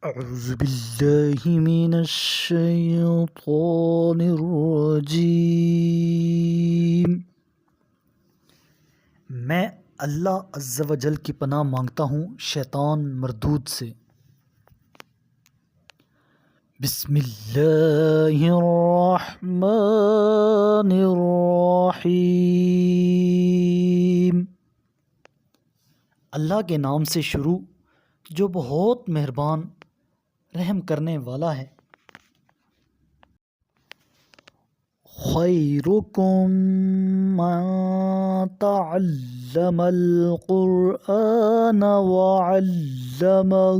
أعوذ بالله من الشيطان الرجیم۔ میں اللہ عز و جل کی پناہ مانگتا ہوں شیطان مردود سے۔ بسم اللہ الرحمن الرحیم۔ اللہ کے نام سے شروع جو بہت مہربان رحم کرنے والا ہے۔ خیرکم من تعلم القرآن وعلمہ،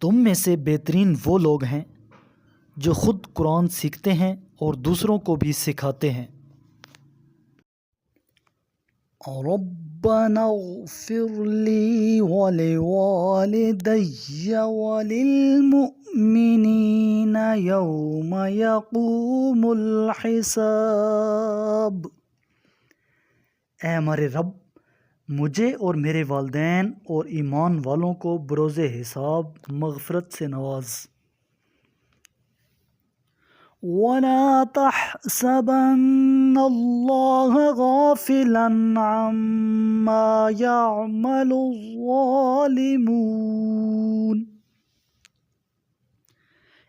تم میں سے بہترین وہ لوگ ہیں جو خود قرآن سیکھتے ہیں اور دوسروں کو بھی سکھاتے ہیں۔ ربنا اغفر لی ولوالدی وللمؤمنین یوم یقوم الحساب۔ اے ہمارے رب، مجھے اور میرے والدین اور ایمان والوں کو بروز حساب مغفرت سے نواز۔ وَلَا تَحْسَبَنَّ اللَّهَ غَافِلًا عَمَّا يَعْمَلُ الظَّالِمُونَ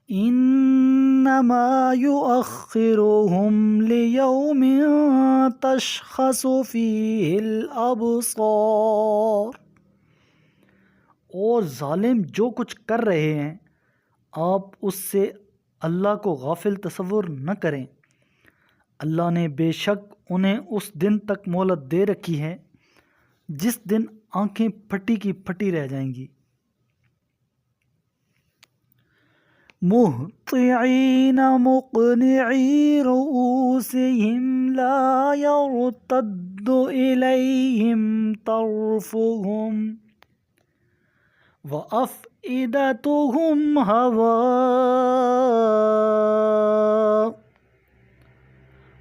إِنَّمَا يُؤَخِّرُهُمْ لِيَوْمٍ تَشْخَصُ فِيهِ الْأَبْصَارُ۔ اور ظالم جو کچھ کر رہے ہیں آپ اس سے اللہ کو غافل تصور نہ کریں۔ اللہ نے بے شک انہیں اس دن تک مہلت دے رکھی ہے جس دن آنکھیں پھٹی کی پھٹی رہ جائیں گی۔ مہطعین مقنعی رؤوسہم لا یرتد الیہم طرفہم وَأَفْئِدَتُهُمْ هَوَاءٌ۔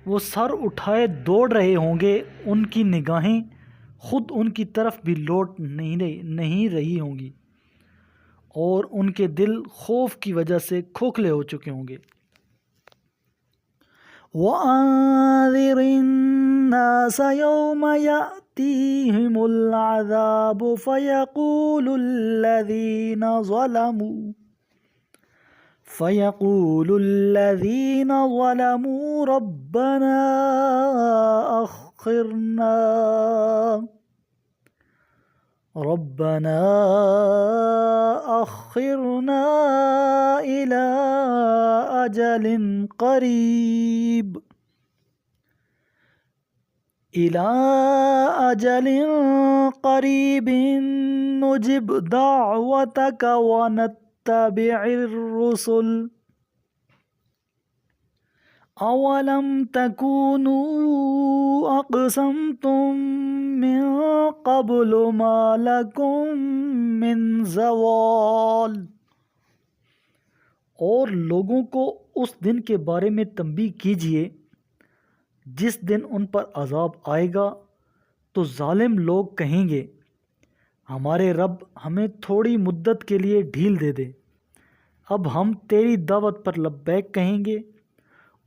وہ سر اٹھائے دوڑ رہے ہوں گے، ان کی نگاہیں خود ان کی طرف بھی لوٹ نہیں رہی ہوں گی، اور ان کے دل خوف کی وجہ سے کھوکھلے ہو چکے ہوں گے۔ وَأَنذِرِ النَّاسَ يَوْمَ يَأْتِيهِمُ الْعَذَابُ فَيَقُولُ الَّذِينَ ظَلَمُوا رَبَّنَا أَخِّرْنَا إِلَىٰ أَجَلٍ قَرِيبٍ نُجِبْ دَعْوَتَكَ وَنَتَّبِعِ الرُّسُلَ أَوَلَمْ تَكُونُوا أَقْسَمْتُم مِّن قَبْلُ مَا لَكُم مِّن زَوَالٍ۔ اور لوگوں کو اس دن کے بارے میں تنبیہ کیجیے جس دن ان پر عذاب آئے گا تو ظالم لوگ کہیں گے ہمارے رب ہمیں تھوڑی مدت کے لیے ڈھیل دے دے، اب ہم تیری دعوت پر لبیک کہیں گے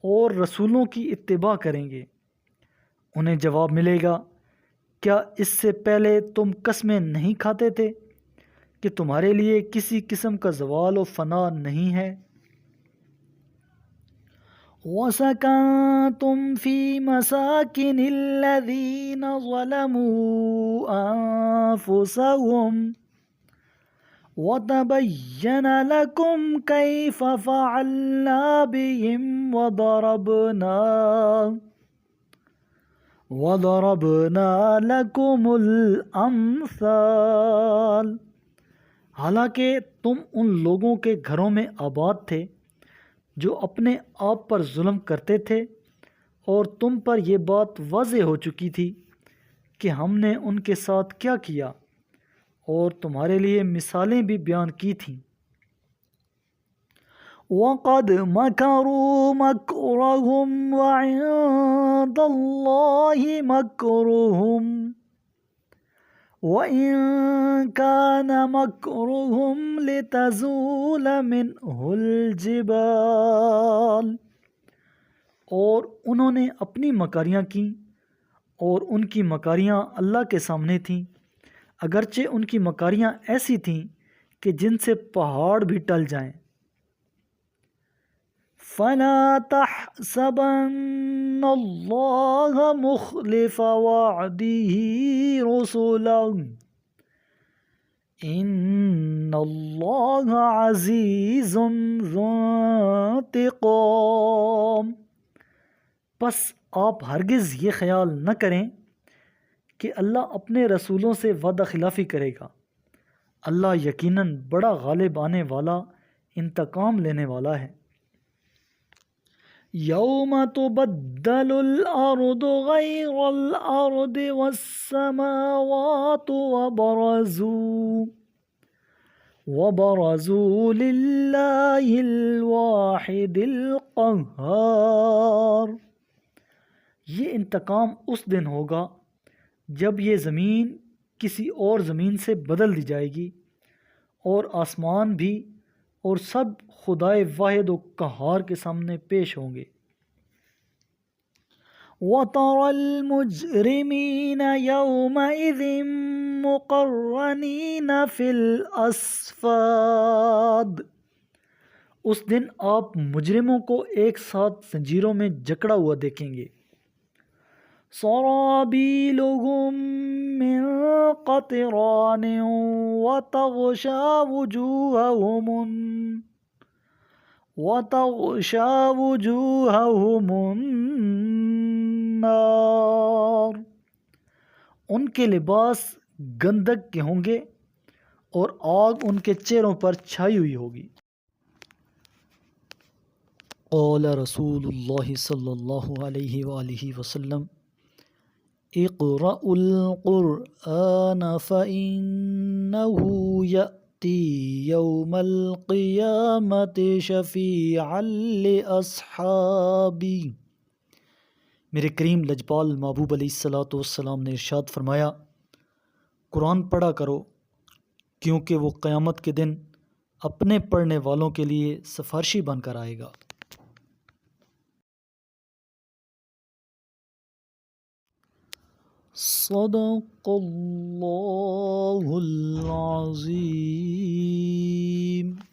اور رسولوں کی اتباع کریں گے۔ انہیں جواب ملے گا کیا اس سے پہلے تم قسمیں نہیں کھاتے تھے کہ تمہارے لیے کسی قسم کا زوال و فنا نہیں ہے؟ وَسَكَنْتُمْ فِي مَسَاكِنِ الَّذِينَ ظَلَمُوا أَنفُسَهُمْ وَتَبَيَّنَ لَكُمْ كَيْفَ فَعَلْنَا بِهِمْ وَضَرَبْنَا لَكُمُ الْأَمْثَالَ۔ حالانکہ تم ان لوگوں کے گھروں میں آباد تھے جو اپنے آپ پر ظلم کرتے تھے، اور تم پر یہ بات واضح ہو چکی تھی کہ ہم نے ان کے ساتھ کیا کیا، اور تمہارے لیے مثالیں بھی بیان کی تھیں۔ وَقَدْ مَكَرُوا مَكْرَهُمْ وَعِندَ اللَّهِ مَكْرُهُمْ وَإِن كَانَ مَكْرُهُمْ لِتَزُولَ مِنْهُ الْجِبَالُ، اور انہوں نے اپنی مکاریاں کیں اور ان کی مکاریاں اللہ کے سامنے تھیں، اگرچہ ان کی مکاریاں ایسی تھیں کہ جن سے پہاڑ بھی ٹل جائیں۔ فَلَا تَحْسَبَنَّ اللَّهَ مُخْلِفَ وَعْدِهِ رُسُلَهُ إِنَّ اللَّهَ عَزِيزٌ ذُو انتقام۔ پس آپ ہرگز یہ خیال نہ کریں کہ اللہ اپنے رسولوں سے وعدہ خلافی کرے گا، اللہ یقیناً بڑا غالب آنے والا، انتقام لینے والا ہے۔ یوم تبدل الارض غیر الارض والسماوات وبرزوا للہ الواحد القہار۔ یہ انتقام اس دن ہوگا جب یہ زمین کسی اور زمین سے بدل دی جائے گی، اور آسمان بھی، اور سب خدائے واحد و قہار کے سامنے پیش ہوں گے۔ وَتَرَى الْمُجْرِمِينَ يَوْمَئِذٍ مُقَرَّنِينَ فِي الْأَصْفَادِ۔ اس دن آپ مجرموں کو ایک ساتھ زنجیروں میں جکڑا ہوا دیکھیں گے۔ سَرَابِيلُهُم مِّن قَطِرَانٍ وَتَغْشَى وُجُوهَهُمُ النَّارُ۔ ان کے لباس گندک کے ہوں گے اور آگ ان کے چہروں پر چھائی ہوئی ہوگی۔ قال رسول اللہ صلی اللہ علیہ وآلہ وسلم: اقرأوا القرآن فإنه يأتي يوم القيامة شفيعا لأصحابي۔ میرے کریم لجپال محبوب علیہ الصلوۃ والسلام نے ارشاد فرمایا، قرآن پڑھا کرو، کیونکہ وہ قیامت کے دن اپنے پڑھنے والوں کے لیے سفارشی بن کر آئے گا۔ صدق اللہ العظیم۔